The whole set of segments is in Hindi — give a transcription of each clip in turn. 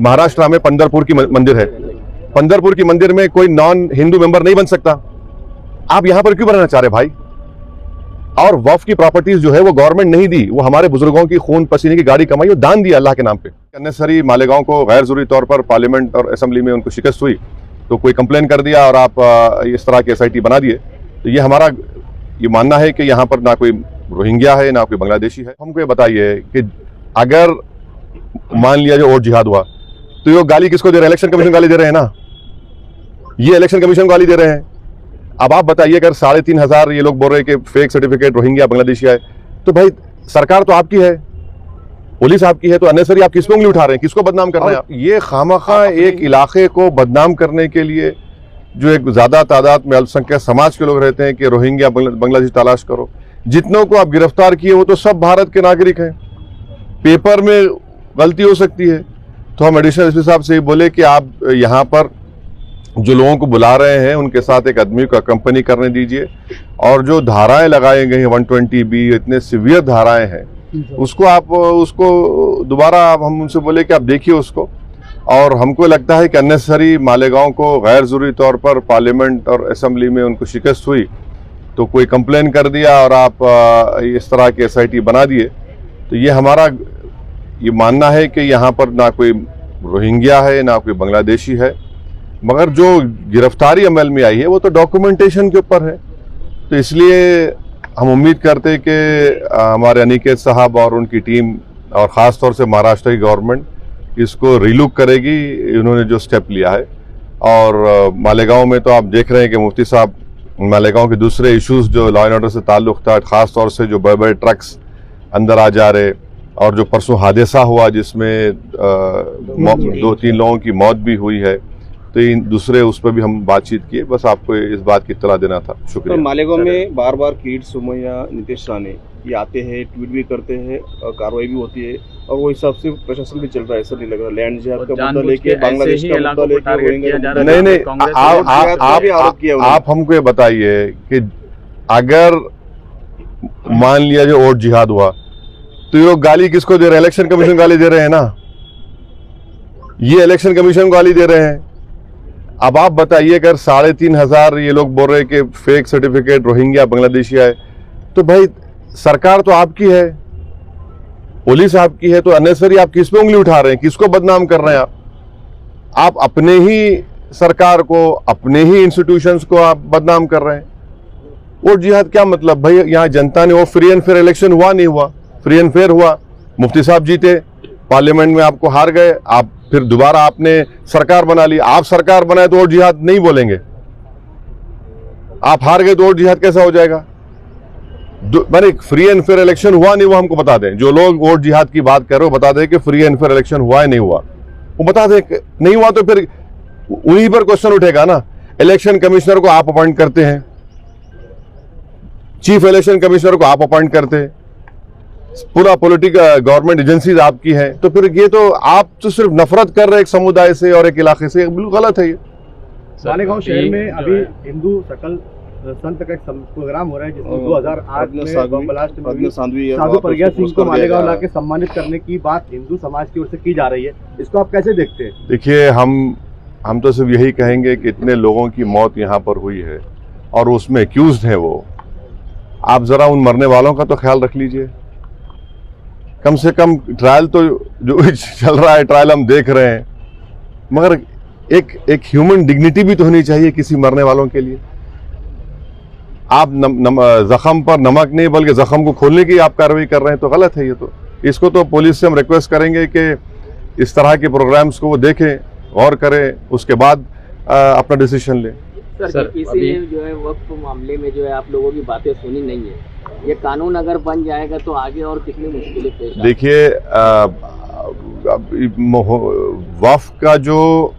महाराष्ट्र में पंढरपुर की मंदिर है, पंढरपुर की मंदिर में कोई नॉन हिंदू मेंबर नहीं बन सकता। आप यहां पर क्यों बनाना चाह रहे भाई? और वक्फ की प्रॉपर्टीज जो है वो गवर्नमेंट नहीं दी, वो हमारे बुजुर्गों की खून पसीने की गाड़ी कमाई, वो दान दिया अल्लाह के नाम पे। अननेसेसरी मालेगांव को गैर जरूरी तौर पर पार्लियामेंट और असेंबली में उनको शिकस्त हुई तो कोई कंप्लेन कर दिया और आप इस तरह के SIT बना दिए। तो ये हमारा ये मानना है कि यहाँ पर ना कोई रोहिंग्या है ना कोई बांग्लादेशी है। हमको ये बताइए कि अगर मान लिया जो वोट जिहाद हुआ तो ये गाली किसको दे रहे हैं? इलेक्शन कमीशन गाली दे रहे हैं ना, ये इलेक्शन कमीशन गाली दे रहे हैं। अब आप बताइए अगर 3,500 ये लोग बोल रहे हैं कि फेक सर्टिफिकेट रोहिंग्या बांग्लादेशी है, तो भाई सरकार तो आपकी है, पुलिस आपकी है, तो अननेसेसरी आप किस पे उंगली उठा रहे हैं? किसको बदनाम कर रहे हैं आप? ये खामखा एक इलाके को बदनाम करने के लिए जो एक ज्यादा तादाद में अल्पसंख्यक समाज के लोग रहते हैं कि रोहिंग्या बांग्लादेशी तलाश करो। जितनों को आप गिरफ्तार किए वो तो सब भारत के नागरिक हैं, पेपर में गलती हो सकती है। तो हम एडिशनल SP साहब से बोले कि आप यहाँ पर जो लोगों को बुला रहे हैं उनके साथ एक आदमी को अकम्पनी करने दीजिए, और जो धाराएं लगाई गई हैं 120B, इतने सीवियर धाराएं हैं, उसको दोबारा हम उनसे बोले कि आप देखिए उसको। और हमको लगता है कि अननेसेसरी मालेगांव को गैर जरूरी तौर पर पार्लियामेंट और असेंबली में उनको शिकस्त हुई तो कोई कंप्लेन कर दिया और आप इस तरह के SIT बना दिए। तो ये हमारा ये मानना है कि यहाँ पर ना कोई रोहिंग्या है ना कोई बांग्लादेशी है, मगर जो गिरफ्तारी अमल में आई है वो तो डॉक्यूमेंटेशन के ऊपर है। तो इसलिए हम उम्मीद करते हैं कि हमारे अनिकेत साहब और उनकी टीम और ख़ास तौर से महाराष्ट्र की गवर्नमेंट इसको रिलुक करेगी, इन्होंने जो स्टेप लिया है। और मालेगांव में तो आप देख रहे हैं कि मुफ्ती साहब मालेगांव के दूसरे इश्यूज जो लॉ एंड ऑर्डर से ताल्लुक़ था, ख़ास तौर से जो बड़े बड़े ट्रक्स अंदर आ जा रहे, और जो परसों हादसा हुआ जिसमें 2-3 लोगों की मौत भी हुई है, तो इन दूसरे उस पर भी हम बातचीत किए। बस आपको इस बात की इत्तला देना था। शुक्रिया। तो मालेगांव में बार बार किरीट सोमैया, नीतीश राणे ये आते हैं, ट्वीट भी करते हैं, कार्रवाई भी होती है, और वो हिसाब से प्रशासन भी चल रहा है। ऐसा नहीं लग रहा लैंड जिहाद का मुद्दा लेके, बांग्लादेश का मुद्दा लेके नहीं, आप हमको ये बताइए कि अगर मान लिया जो वोट जिहाद हुआ तो ये लोग गाली किसको दे रहे हैं? इलेक्शन कमीशन गाली दे रहे हैं ना, ये इलेक्शन कमीशन गाली दे रहे हैं। अब आप बताइए अगर 3,500 ये लोग बोल रहे हैं कि फेक सर्टिफिकेट रोहिंग्या बांग्लादेशी है, तो भाई सरकार तो आपकी है, पुलिस आपकी है, तो अननेसेसरी आप किस पे उंगली उठा रहे हैं? किसको बदनाम कर रहे हैं आप अपने ही सरकार को, अपने ही इंस्टीट्यूशंस को आप बदनाम कर रहे हैं। वोट जिहाद क्या मतलब भाई? यहाँ जनता ने वो फ्री एंड फेयर इलेक्शन हुआ नहीं हुआ? फ्री एंड फेयर हुआ, मुफ्ती साहब जीते, पार्लियामेंट में आपको हार गए, आप फिर दोबारा आपने सरकार बना ली। आप सरकार बनाए तो वोट जिहाद नहीं बोलेंगे, आप हार गए तो वोट जिहाद कैसा हो जाएगा? मैंने फ्री एंड फेयर इलेक्शन हुआ नहीं हुआ हमको बता दें। जो लोग वोट जिहाद की बात कर रहे हो बता दें कि फ्री एंड फेयर इलेक्शन हुआ है नहीं हुआ, वो बता दें। नहीं हुआ तो फिर उन्हीं पर क्वेश्चन उठेगा ना। इलेक्शन कमिश्नर को आप अपॉइंट करते हैं, चीफ इलेक्शन कमिश्नर को आप अपॉइंट करते हैं, पूरा पॉलिटिकल गवर्नमेंट एजेंसीज आपकी हैं, तो फिर ये तो आप तो सिर्फ नफरत कर रहे हैं एक समुदाय से और एक इलाके से, बिल्कुल गलत है ये। मालेगांव शहर में अभी हिंदू सकल संत का एक प्रोग्राम हो रहा है जिसमें 2008 में बम ब्लास्ट में साधु प्रज्ञा सिंह को मालेगांव लाके सम्मानित करने की बात हिंदू समाज की ओर से की जा रही है, इसको आप कैसे देखते हैं? देखिए, हम तो सिर्फ यही कहेंगे कि इतने लोगों की मौत यहाँ पर हुई है और उसमें एक्यूज्ड है वो, आप जरा उन मरने वालों का तो ख्याल रख लीजिए। कम से कम ट्रायल तो जो चल रहा है, ट्रायल हम देख रहे हैं, मगर एक ह्यूमन डिग्निटी भी तो होनी चाहिए किसी मरने वालों के लिए। आप जख्म पर नमक नहीं बल्कि जख्म को खोलने की आप कार्रवाई कर रहे हैं, तो गलत है ये। तो इसको तो पुलिस से हम रिक्वेस्ट करेंगे कि इस तरह के प्रोग्राम्स को वो देखें, गौर करें, उसके बाद अपना डिसीजन लें। सर किसी जो है वक्फ मामले में जो है आप लोगों की बातें सुनी नहीं है, ये कानून अगर बन जाएगा तो आगे और कितनी मुश्किलें पेश आएंगी? देखिए, वक्फ का जो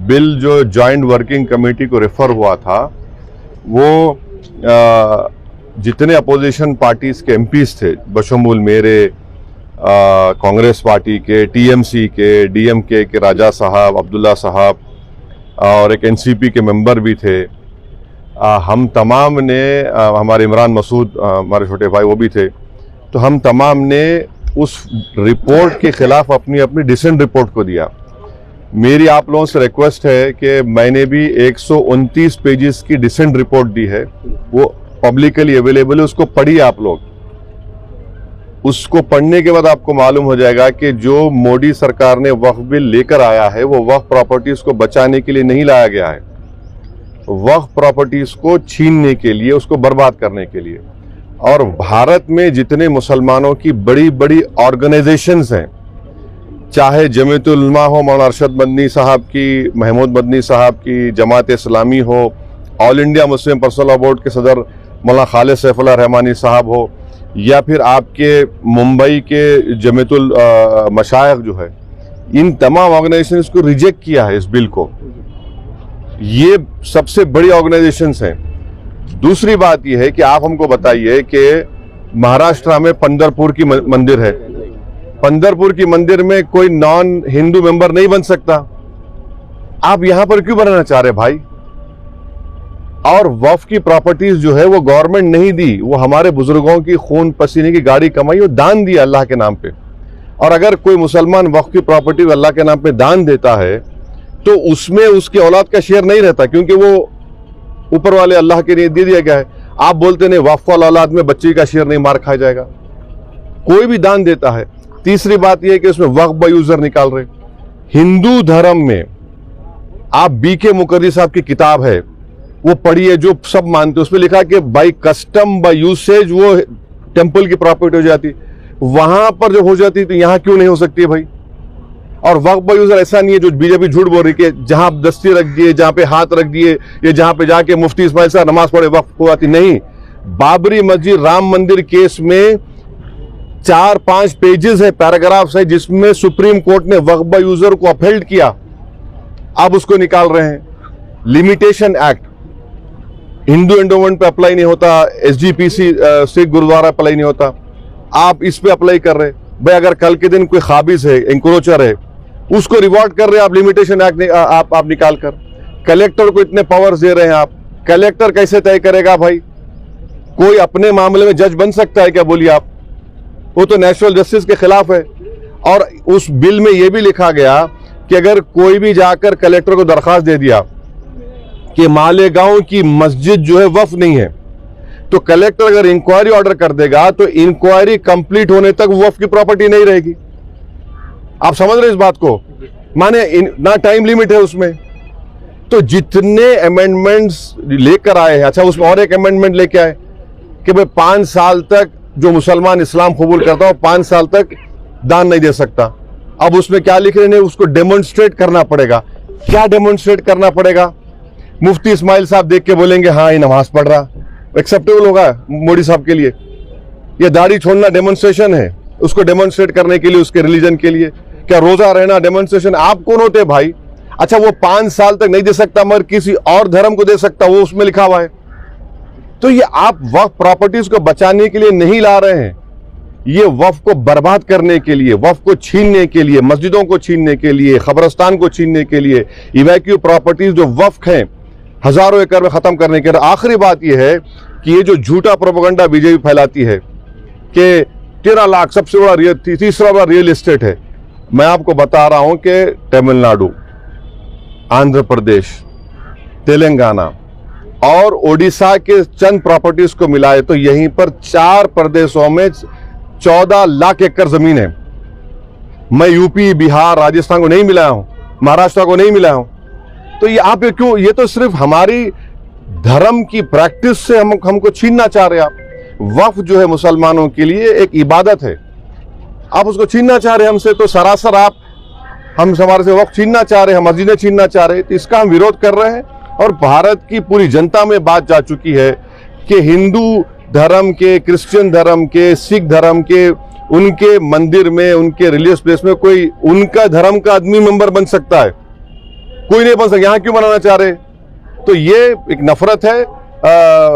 बिल जो जॉइंट वर्किंग कमेटी को रेफर हुआ था, वो जितने अपोजिशन पार्टीज के एमपीज थे, बशमूल मेरे, कांग्रेस पार्टी के, टीएमसी के, डीएमके के राजा साहब, अब्दुल्ला साहब और एक एनसीपी के मेंबर भी थे, हम तमाम ने, हमारे इमरान मसूद हमारे छोटे भाई वो भी थे, तो हम तमाम ने उस रिपोर्ट के खिलाफ अपनी डिसेंट रिपोर्ट को दिया। मेरी आप लोगों से रिक्वेस्ट है कि मैंने भी 129 पेजेस की डिसेंट रिपोर्ट दी है, वो पब्लिकली अवेलेबल है, उसको पढ़िए आप लोग। उसको पढ़ने के बाद आपको मालूम हो जाएगा कि जो मोदी सरकार ने वक्फ बिल लेकर आया है वो वक्फ प्रॉपर्टीज को बचाने के लिए नहीं लाया गया है, वक्फ प्रॉपर्टीज को छीनने के लिए, उसको बर्बाद करने के लिए। और भारत में जितने मुसलमानों की बड़ी बड़ी ऑर्गेनाइजेशंस हैं, चाहे जमीयतुल उलमा हो, मौलाना अरशद मदनी साहब की, महमूद मदनी साहब की, जमात इस्लामी हो, all India Muslim personal law board के सदर मौलाना खालिद सैफुल्लाह रहमानी साहब हो, या फिर आपके मुंबई के जमीयतुल मशाइख जो है, इन तमाम ऑर्गेनाइजेशंस को रिजेक्ट किया है इस बिल को। ये सबसे बड़ी ऑर्गेनाइजेशंस हैं। दूसरी बात यह है कि आप हमको बताइए कि महाराष्ट्र में पंढरपुर की मंदिर है, पंढरपुर की मंदिर में कोई नॉन हिंदू मेंबर नहीं बन सकता। आप यहां पर क्यों बनाना चाह रहे भाई? और वक्फ की प्रॉपर्टीज जो है वो गवर्नमेंट नहीं दी, वो हमारे बुजुर्गों की खून पसीने की गाड़ी कमाई, वो दान दिया अल्लाह के नाम पे। और अगर कोई मुसलमान वक्फ की प्रॉपर्टी अल्लाह के नाम पे दान देता है तो उसमें उसकी औलाद का शेयर नहीं रहता, क्योंकि वो ऊपर वाले अल्लाह के लिए दे दिया गया है। आप बोलते नहीं वक्फ वाला औलाद में बच्चे का शेयर नहीं मार खाया जाएगा, कोई भी दान देता है। तीसरी बात यह है कि उसमें वक्फ बाय यूजर निकाल रहे। हिंदू धर्म में आप BK मुखर्जी साहब की किताब है वो पढ़िए, जो सब मानते हैं, उसमें लिखा कि बाई कस्टम बाई यूसेज वो टेंपल की प्रॉपर्टी हो जाती, वहां पर जब हो जाती तो यहां क्यों नहीं हो सकती है भाई? और वक्फ बाय यूजर ऐसा नहीं है जो बीजेपी झूठ बोल रही कि जहां आप दस्ती रख दिए, जहां पे हाथ रख दिए, या जहां पे जाके मुफ्ती इस्माइल साहब नमाज पढ़े वक्फ हो जाती। नहीं, बाबरी मस्जिद राम मंदिर केस में 4-5 पेजेस है, पैराग्राफ्स है, जिसमें सुप्रीम कोर्ट ने वक्फ बाय यूजर को अपहेल्ड किया। अब उसको निकाल रहे हैं। लिमिटेशन एक्ट हिंदू एंडोमेंट पे अप्लाई नहीं होता, SGPC सिख गुरुद्वारा अप्लाई नहीं होता, आप इस पे अप्लाई कर रहे भाई। अगर कल के दिन कोई खाबिज है, इंक्रोचर है, उसको रिवॉर्ड कर रहे हैं आप, लिमिटेशन एक्ट आप निकाल कर। कलेक्टर को इतने पावर्स दे रहे हैं आप, कलेक्टर कैसे तय करेगा भाई? कोई अपने मामले में जज बन सकता है क्या? बोलिए आप, वो तो नेचुरल जस्टिस के खिलाफ है। और उस बिल में यह भी लिखा गया कि अगर कोई भी जाकर कलेक्टर को दरखास्त दे दिया कि मालेगांव की मस्जिद जो है वक्फ नहीं है, तो कलेक्टर अगर इंक्वायरी ऑर्डर कर देगा तो इंक्वायरी कंप्लीट होने तक वक्फ की प्रॉपर्टी नहीं रहेगी। आप समझ रहे इस बात को? माने ना टाइम लिमिट है उसमें। तो जितने अमेंडमेंट्स लेकर आए हैं, अच्छा उसमें और एक अमेंडमेंट लेके आए कि भाई 5 साल तक जो मुसलमान इस्लाम कबूल करता हो 5 साल तक दान नहीं दे सकता। अब उसमें क्या लिख रहे हैं? उसको डेमोन्स्ट्रेट करना पड़ेगा। क्या डेमोन्स्ट्रेट करना पड़ेगा? मुफ्ती इस्माइल साहब देख के बोलेंगे हाँ ये नमाज पढ़ रहा, एक्सेप्टेबल होगा मोदी साहब के लिए? ये दाढ़ी छोड़ना डेमोन्स्ट्रेशन है, उसको डेमोन्स्ट्रेट करने के लिए, उसके रिलीजन के लिए? क्या रोजा रहना डेमोन्स्ट्रेशन? आप कौन होते भाई? अच्छा वो 5 साल तक नहीं दे सकता मगर किसी और धर्म को दे सकता, वो उसमें लिखा हुआ है। तो ये आप वक्फ प्रॉपर्टीज को बचाने के लिए नहीं ला रहे हैं, ये वक्फ को बर्बाद करने के लिए, वक्फ को छीनने के लिए, मस्जिदों को छीनने के लिए, खबरस्तान को छीनने के लिए, इवैक्यू प्रॉपर्टीज जो वक्फ हैं हजारों एकड़ में खत्म करने के लिए। आखिरी बात यह है कि ये जो झूठा प्रोपेगेंडा बीजेपी फैलाती है कि 13 लाख सबसे बड़ा तीसरा बड़ा रियल एस्टेट है, मैं आपको बता रहा हूं कि तमिलनाडु, आंध्र प्रदेश, तेलंगाना और ओडिशा के चंद प्रॉपर्टीज को मिलाए तो यहीं पर 4 प्रदेशों में 14 लाख एकड़ जमीन है। मैं यूपी, बिहार, राजस्थान को नहीं मिलाया हूं, महाराष्ट्र को नहीं मिलाया हूं। तो ये आप क्यों? ये तो सिर्फ हमारी धर्म की प्रैक्टिस से हमको छीनना चाह रहे हैं आप। वक्फ जो है मुसलमानों के लिए एक इबादत है, आप उसको छीनना चाह रहे हैं हमसे। तो सरासर आप हमारे से वक्फ छीनना चाह रहे हैं, मस्जिदें छीनना चाह रहे हैं। तो इसका हम विरोध कर रहे हैं और भारत की पूरी जनता में बात जा चुकी है कि हिंदू धर्म के, क्रिश्चियन धर्म के, सिख धर्म के, उनके मंदिर में, उनके रिलीजियस प्लेस में कोई उनका धर्म का आदमी मेंबर बन सकता है? कोई नहीं बन सकता। यहां क्यों बनाना चाह रहे? तो ये एक नफरत है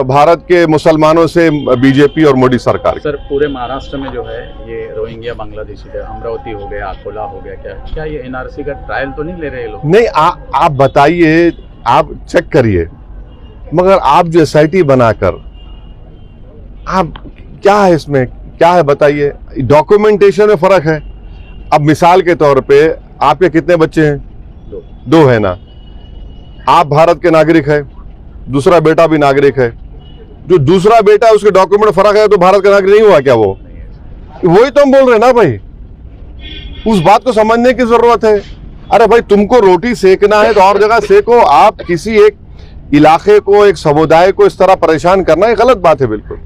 भारत के मुसलमानों से बीजेपी और मोदी सरकार। सर पूरे महाराष्ट्र में जो है ये रोहिंग्या बांग्लादेशी है, अमरावती हो गया, अकोला हो गया, क्या ये NRC का ट्रायल तो नहीं ले रहे लोग? नहीं, आप बताइए, आप चेक करिए, मगर आप जो SIT बनाकर आप क्या है इसमें, क्या है बताइए? डॉक्यूमेंटेशन में फर्क है। अब मिसाल के तौर पे आपके कितने बच्चे हैं? दो है ना, आप भारत के नागरिक है, दूसरा बेटा भी नागरिक है, जो दूसरा बेटा उसके डॉक्यूमेंट फर्क है तो भारत का नागरिक नहीं हुआ क्या? वो वही तो हम बोल रहे हैं ना भाई, उस बात को समझने की जरूरत है। अरे भाई तुमको रोटी सेकना है तो और जगह सेको, आप किसी एक इलाके को, एक समुदाय को इस तरह परेशान करना ये गलत बात है बिल्कुल।